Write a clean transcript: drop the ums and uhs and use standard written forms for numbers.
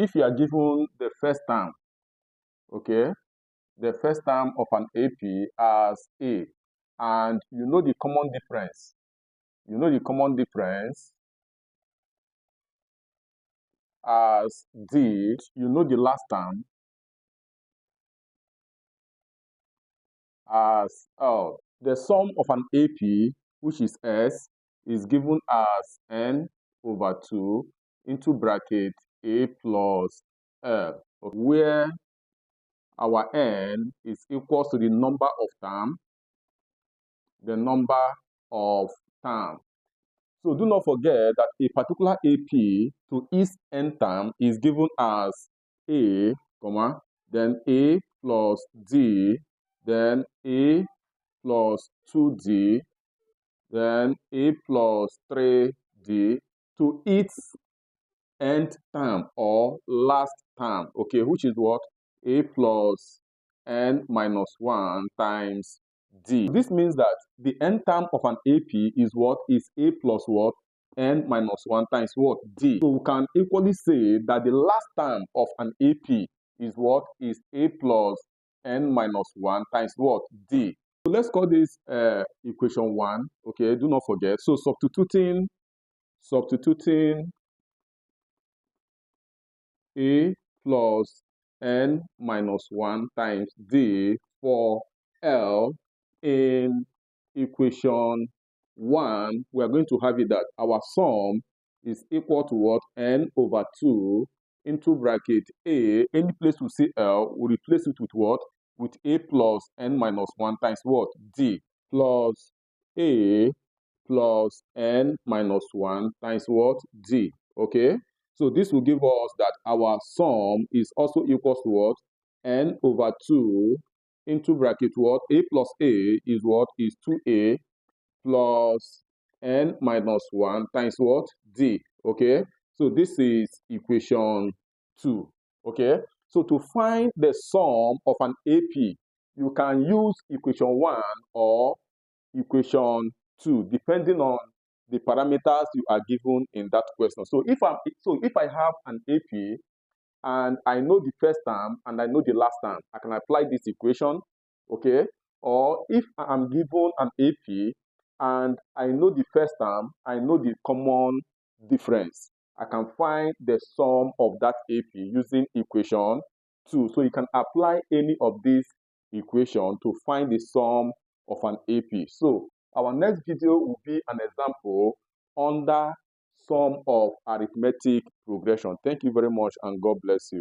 If you are given the first term, okay, the first term of an AP as A, and you know the common difference, as D, you know the last term as L. The sum of an AP, which is S, is given as N over 2 into bracket A plus L, where our N is equal to the number of terms, So do not forget that a particular AP to its n term is given as A, then A plus D, then A plus 2D, then A plus 3D to its nth term or last term, okay, which is what? A plus n minus 1 times D. This means that the n term of an AP is what? Is A plus what? N minus 1 times what? D. So we can equally say that the last term of an AP is what? Is A plus n minus 1 times what? D. So let's call this equation 1, okay, do not forget. So substituting A plus n minus 1 times D for L in equation 1, we are going to have it that our sum is equal to what? N over 2 into bracket A. Any place we see L, we replace it with what? With A plus n minus 1 times what? D plus A plus n minus 1 times what? D. Okay? So this will give us that our sum is also equal to what? N over 2 into bracket what? A plus A is what? Is 2A plus n minus 1 times what? D. Okay? So this is equation 2. Okay? So to find the sum of an AP, you can use equation 1 or equation 2, depending on the parameters you are given in that question. So if I have an AP and I know the first term and I know the last term, I can apply this equation, okay? Or if I'm given an AP and I know the first term, I know the common difference, I can find the sum of that AP using equation 2. So you can apply any of these equations to find the sum of an AP. So our next video will be an example under sum of arithmetic progression. Thank you very much and God bless you.